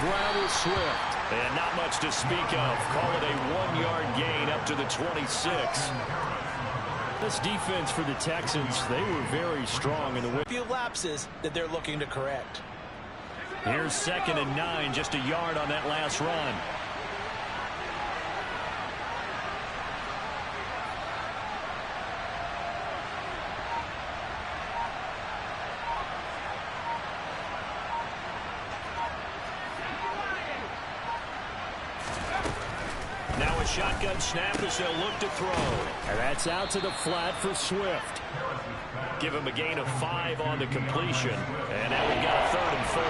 ground with Swift. And not much to speak of. Call it a 1-yard gain up to the 26. This defense for the Texans, they were very strong in the win. Few lapses that they're looking to correct. Here's 2nd and 9, just a yard on that last run. Shotgun snap as they'll look to throw. And that's out to the flat for Swift. Give him a gain of 5 on the completion. And now we've got a 3rd and 4.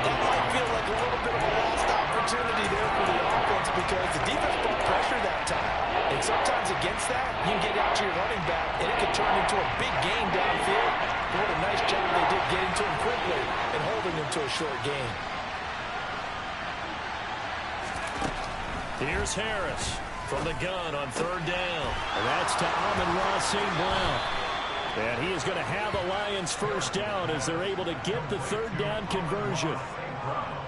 That might feel like a little bit of a lost opportunity there for the offense because the defense brought pressure that time. And sometimes against that, you can get out to your running back, and it could turn into a big gain downfield. But what a nice job they did getting to him quickly and holding him to a short gain. Here's Harris from the gun on 3rd down. And that's to Amon-Ra St. Brown. And he is going to have the Lions 1st down as they're able to get the 3rd down conversion.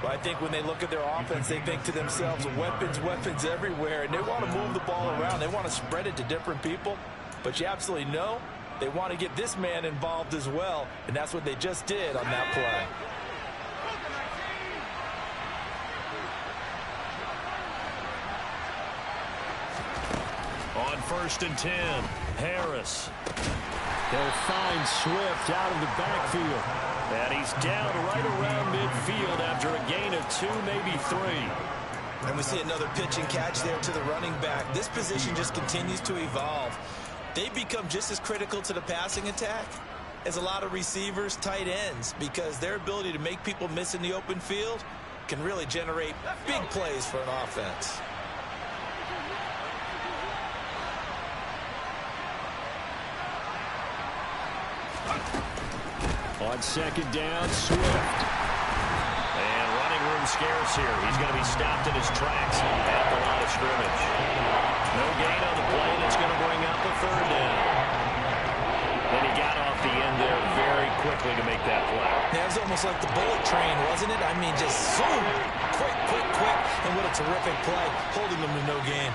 Well, I think when they look at their offense, they think to themselves, weapons, weapons everywhere, and they want to move the ball around. They want to spread it to different people. But you absolutely know they want to get this man involved as well, and that's what they just did on that play. On 1st and 10, Harris. They'll find Swift out of the backfield. And he's down right around midfield after a gain of 2, maybe 3. And we see another pitch and catch there to the running back. This position just continues to evolve. They've become just as critical to the passing attack as a lot of receivers, tight ends, because their ability to make people miss in the open field can really generate big plays for an offense. On 2nd down, Swift. And running room scarce here. He's going to be stopped in his tracks at the line of scrimmage. No gain on the play, and it's going to bring up a 3rd down. And he got off the end there very quickly to make that play. Yeah, it was almost like the bullet train, wasn't it? I mean, just zoom, quick, quick, quick, and what a terrific play, holding them to no gain.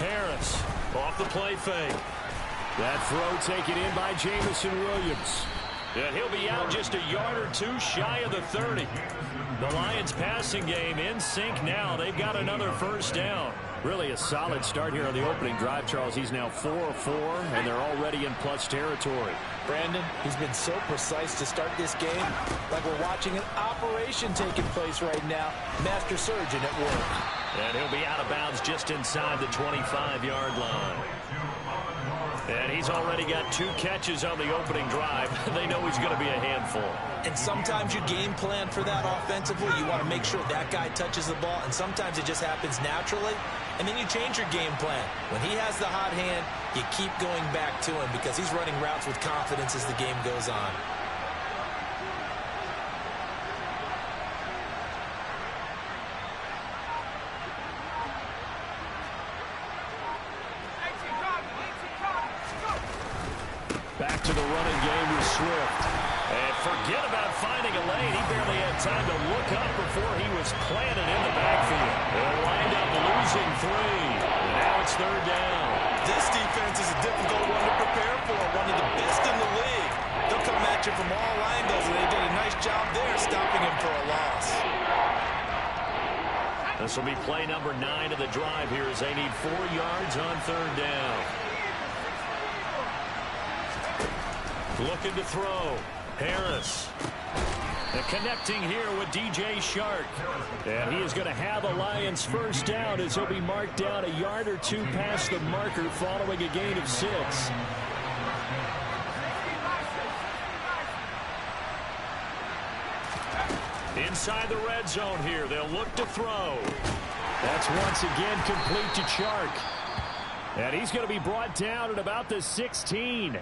Harris off the play fake. That throw taken in by Jameson Williams. And he'll be out just a yard or 2 shy of the 30. The Lions passing game in sync now. They've got another 1st down. Really a solid start here on the opening drive, Charles. He's now 4 of 4, and they're already in plus territory. Brandon, he's been so precise to start this game, like we're watching an operation taking place right now. Master surgeon at work. And he'll be out of bounds just inside the 25-yard line. And he's already got 2 catches on the opening drive. They know he's going to be a handful. And sometimes you game plan for that offensively. You want to make sure that guy touches the ball, and sometimes it just happens naturally. And then you change your game plan. When he has the hot hand, you keep going back to him because he's running routes with confidence as the game goes on. Back to the running game with Swift. And forget about finding a lane. He barely had time to look up before he was planted in the backfield. They'll wind up losing 3. And now it's 3rd down. This defense is a difficult one to prepare for. One of the best in the league. They'll come at you from all angles, and they did a nice job there stopping him for a loss. This will be play number 9 of the drive here as they need 4 yards on 3rd down. Looking to throw. Harris. And connecting here with DJ Chark. And he is going to have a Lions 1st down as he'll be marked down a yard or 2 past the marker following a gain of 6. Inside the red zone here. They'll look to throw. That's once again complete to Chark. And he's going to be brought down at about the 16.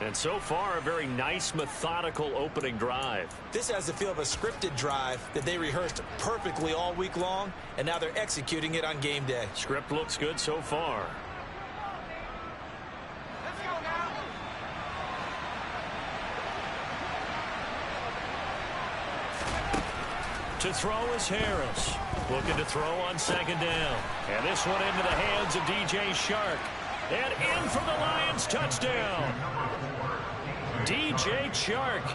And so far, a very nice, methodical opening drive. This has the feel of a scripted drive that they rehearsed perfectly all week long, and now they're executing it on game day. Script looks good so far. To throw is Harris. Looking to throw on second down. And this one into the hands of DJ Chark. And in for the Lions touchdown. DJ Chark,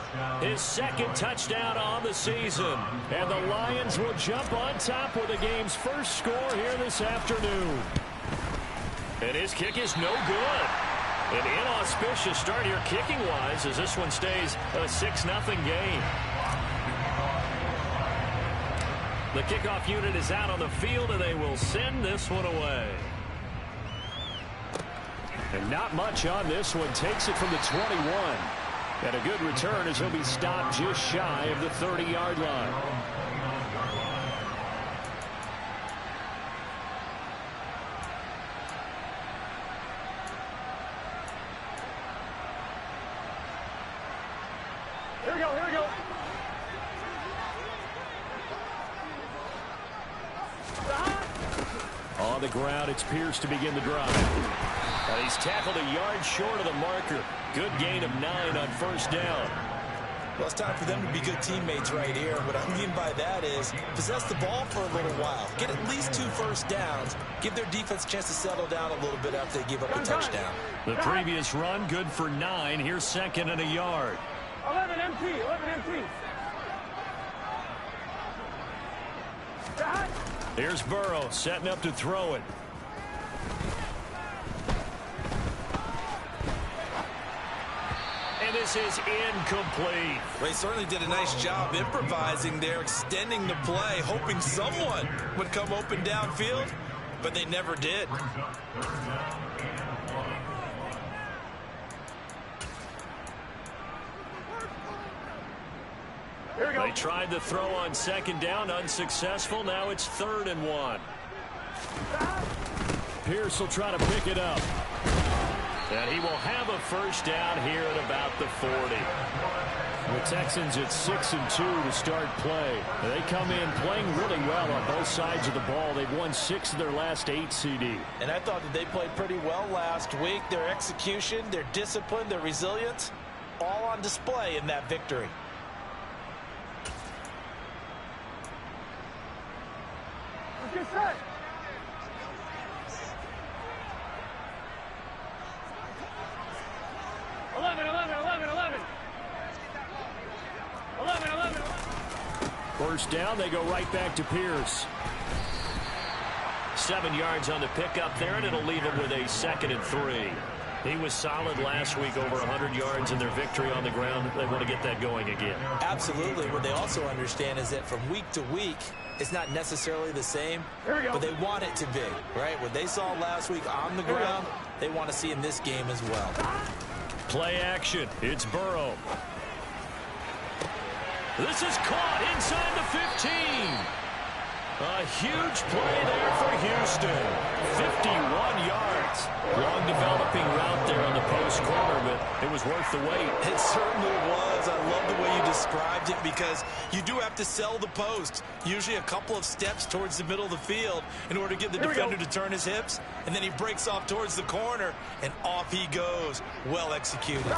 his second touchdown on the season. And the Lions will jump on top with the game's first score here this afternoon. And his kick is no good. An inauspicious start here kicking-wise as this one stays a 6-0 game. The kickoff unit is out on the field, and they will send this one away. And not much on this one. Takes it from the 21. And a good return as he'll be stopped just shy of the 30-yard line. Here we go, here we go. On the ground, it's Pierce to begin the drive. And he's tackled a yard short of the marker. Good gain of 9 on first down. Well, it's time for them to be good teammates right here. What I mean by that is possess the ball for a little while. Get at least 2 first downs. Give their defense a chance to settle down a little bit after they give up a touchdown. The previous run, good for 9. Here's second and a yard. 11 MT, 11 MT. Here's Burrow setting up to throw it. And this is incomplete. They certainly did a nice job improvising there, extending the play, hoping someone would come open downfield, but they never did. They tried the throw on second down, unsuccessful. Now it's 3rd and 1. Pierce will try to pick it up. And he will have a first down here at about the 40. The Texans at 6-2 to start play. They come in playing really well on both sides of the ball. They've won 6 of their last 8 CD. And I thought that they played pretty well last week. Their execution, their discipline, their resilience, all on display in that victory. Get set. First down, they go right back to Pierce. 7 yards on the pickup there, and it'll leave him with a 2nd and 3. He was solid last week, over 100 yards in their victory on the ground. They want to get that going again. Absolutely. What they also understand is that from week to week, it's not necessarily the same, but they want it to be, right? What they saw last week on the ground, they want to see in this game as well. Play action. It's Burrow. This is caught inside the 15. A huge play there for Houston. 51 yards. Long developing route there on the post corner, but it was worth the wait. It certainly was. I love the way you described it because you do have to sell the post. Usually a couple of steps towards the middle of the field in order to get the defender to turn his hips. And then he breaks off towards the corner, and off he goes. Well executed.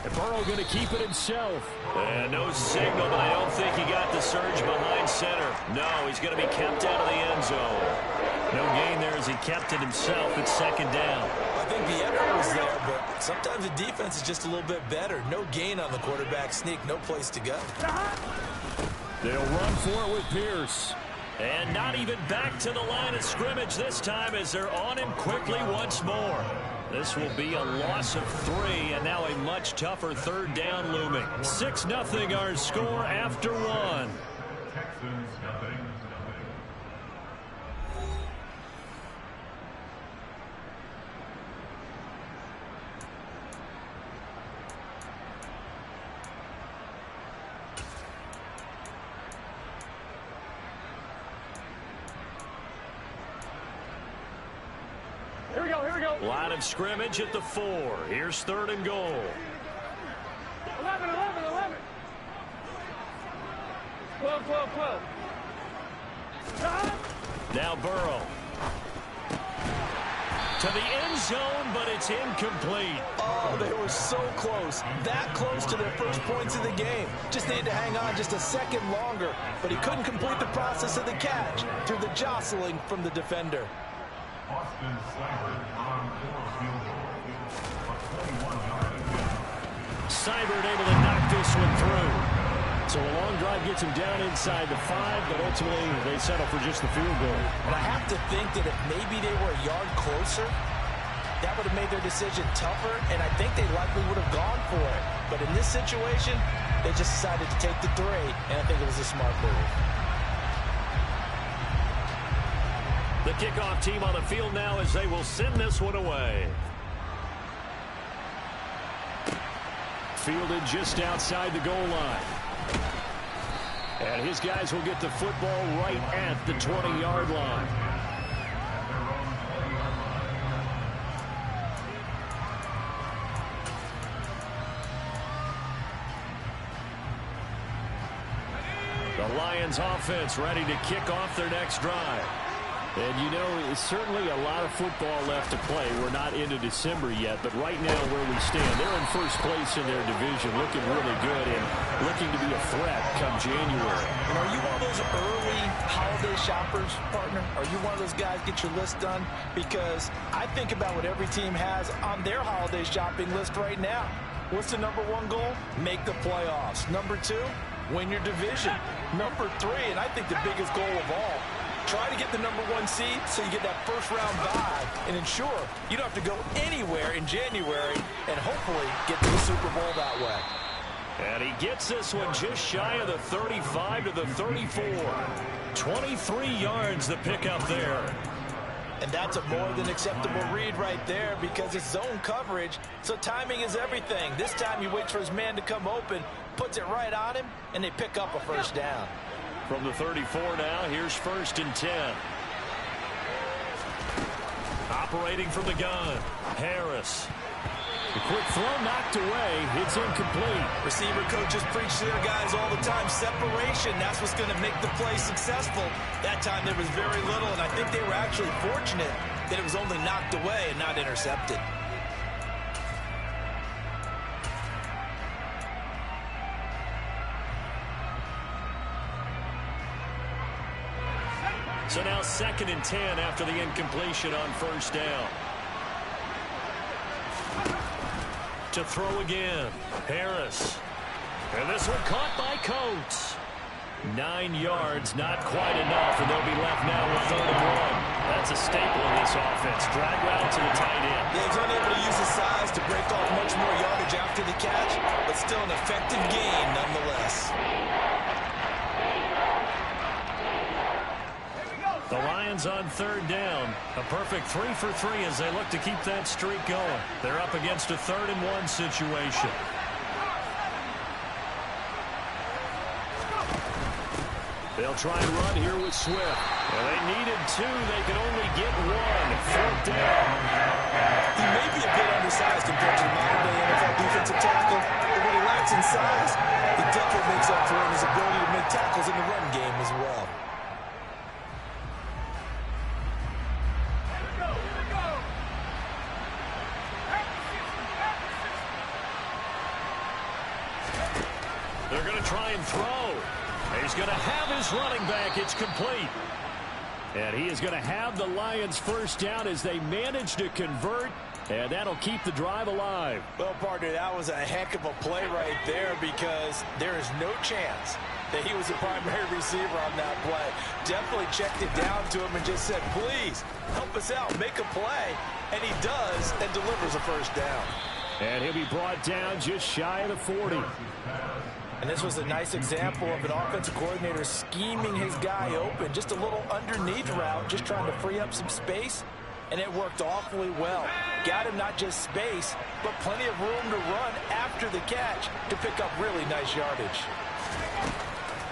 And Burrow going to keep it himself. And no signal, but I don't think he got the surge behind center. No, he's going to be kept out of the end zone. No gain there as he kept it himself. It's 2nd down. I think the effort was there, but sometimes the defense is just a little bit better. No gain on the quarterback sneak, no place to go. They'll run for it with Pierce. And not even back to the line of scrimmage this time as they're on him quickly once more. This will be a loss of 3, and now a much tougher 3rd down looming. 6-0 our score after 1. Line of scrimmage at the 4. Here's 3rd and goal. 11. 12. Now Burrow. to the end zone, but it's incomplete. Oh, they were so close. That close to their first points of the game. Just needed to hang on just a second longer, but he couldn't complete the process of the catch through the jostling from the defender. Seibert able to knock this one through. So a long drive gets him down inside the 5, but ultimately they settle for just the field goal. And I have to think that if maybe they were a yard closer, that would have made their decision tougher, and I think they likely would have gone for it. But in this situation, they just decided to take the 3, and I think it was a smart move. The kickoff team on the field now as they will send this one away. Fielded just outside the goal line. And his guys will get the football right at the 20-yard line. The Lions offense ready to kick off their next drive. And, you know, it's certainly a lot of football left to play. We're not into December yet, but right now where we stand, they're in first place in their division, looking really good and looking to be a threat come January. And are you one of those early holiday shoppers, partner? Are you one of those guys get your list done? Because I think about what every team has on their holiday shopping list right now. What's the number 1 goal? Make the playoffs. Number 2, win your division. Number 3, and I think the biggest goal of all, try to get the number 1 seed so you get that first-round bye and ensure you don't have to go anywhere in January and hopefully get to the Super Bowl that way. And he gets this one just shy of the 35 to the 34. 23 yards the pickup there. And that's a more than acceptable read right there because it's zone coverage, so timing is everything. This time he waits for his man to come open, puts it right on him, and they pick up a first down. From the 34 now, here's 1st and 10. Operating from the gun, Harris. The quick throw knocked away. It's incomplete. Receiver coaches preach to their guys all the time. Separation, that's what's going to make the play successful. That time there was very little, and I think they were actually fortunate that it was only knocked away and not intercepted. So now 2nd and 10 after the incompletion on 1st down. To throw again, Harris. And this one caught by Coates. 9 yards, not quite enough, and they'll be left now with 3rd and 1. That's a staple in this offense. Drag route to the tight end. Yeah, he's unable to use his size to break off much more yardage after the catch, but still an effective gain nonetheless. The Lions on 3rd down. A perfect 3 for 3 as they look to keep that streak going. They're up against a 3rd and 1 situation. They'll try and run here with Swift. Well, they needed 2. They could only get 1. 4th down. He may be a bit undersized compared to the modern-day NFL defensive tackle, but when he lacks in size, he definitely makes up for it in his ability to make tackles in the run game as well. They're going to try and throw. He's going to have his running back. It's complete. And he is going to have the Lions first down as they manage to convert, and that'll keep the drive alive. Well, partner, that was a heck of a play right there because there is no chance that he was the primary receiver on that play. Definitely checked it down to him and just said, please, help us out, make a play. And he does and delivers a first down. And he'll be brought down just shy of the 40. And this was a nice example of an offensive coordinator scheming his guy open. Just a little underneath route, just trying to free up some space. And it worked awfully well. Got him not just space, but plenty of room to run after the catch to pick up really nice yardage.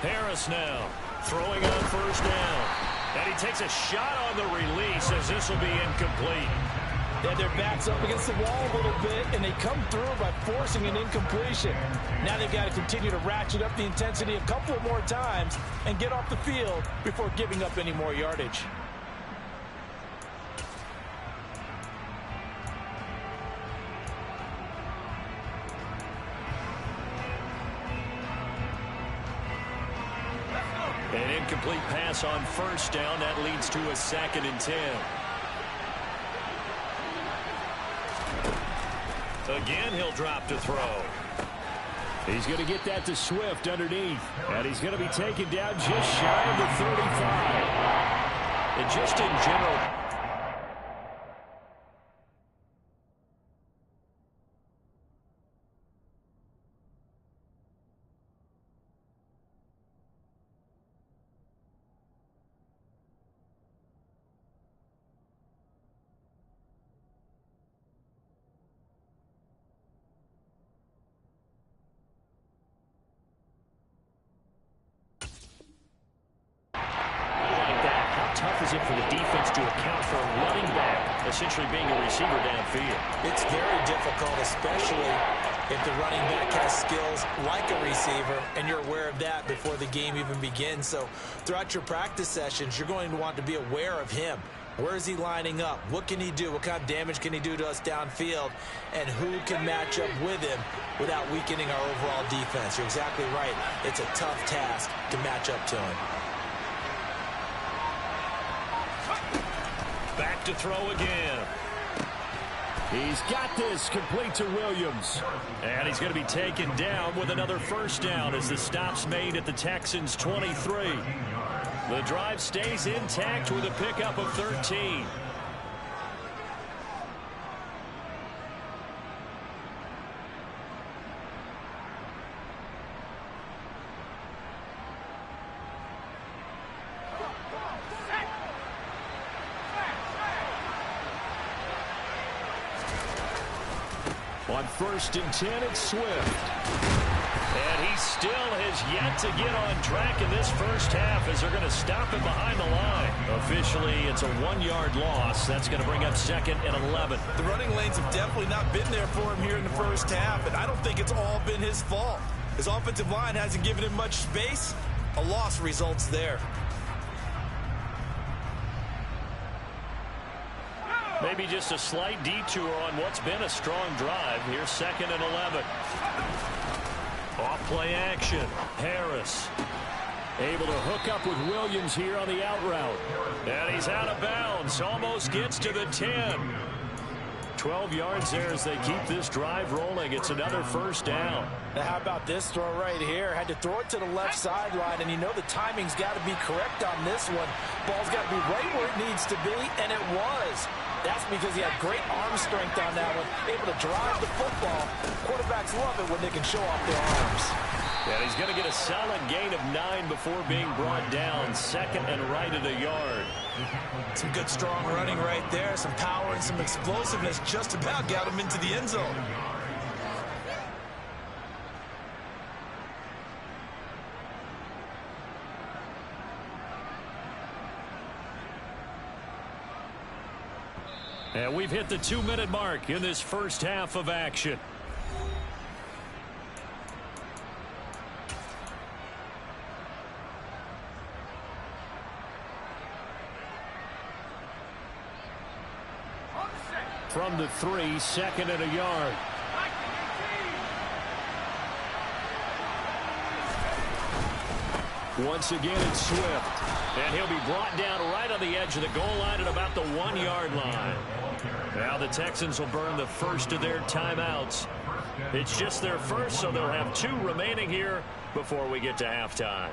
Harris now throwing on 1st down. And he takes a shot on the release as this will be incomplete. They had their backs up against the wall a little bit, and they come through by forcing an incompletion. Now they've got to continue to ratchet up the intensity a couple of more times and get off the field before giving up any more yardage. An incomplete pass on first down. That leads to a 2nd and 10. Again, he'll drop to throw. He's going to get that to Swift underneath. And he's going to be taken down just shy of the 35. And just in general, tough is it for the defense to account for a running back essentially being a receiver downfield? It's very difficult, especially if the running back has skills like a receiver, and you're aware of that before the game even begins. So throughout your practice sessions, you're going to want to be aware of him. Where is he lining up? What can he do? What kind of damage can he do to us downfield? And who can match up with him without weakening our overall defense? You're exactly right. It's a tough task to match up to him. Back to throw again. He's got this, complete to Williams. And he's going to be taken down with another first down as the stop's made at the Texans' 23. The drive stays intact with a pickup of 13. On 1st and 10, it's Swift. And he still has yet to get on track in this first half as they're going to stop him behind the line. Officially, it's a 1-yard loss. That's going to bring up 2nd and 11. The running lanes have definitely not been there for him here in the first half, and I don't think it's all been his fault. His offensive line hasn't given him much space. A loss results there. Maybe just a slight detour on what's been a strong drive. Here's 2nd and 11. Off play action. Harris able to hook up with Williams here on the out route. And he's out of bounds. Almost gets to the 10. 12 yards there as they keep this drive rolling. It's another first down. Now how about this throw right here? Had to throw it to the left sideline, and you know the timing's got to be correct on this one. Ball's got to be right where it needs to be, and it was. That's because he had great arm strength on that one, able to drive the football. Quarterbacks love it when they can show off their arms. And he's going to get a solid gain of 9 before being brought down. 2nd and right at a yard. Some good strong running right there. Some power and some explosiveness just about got him into the end zone. And we've hit the 2-minute mark in this first half of action. From the 3, 2nd and a yard. Once again, it's Swift. And he'll be brought down right on the edge of the goal line at about the 1-yard line. Now the Texans will burn the first of their timeouts. It's just their first, so they'll have 2 remaining here before we get to halftime.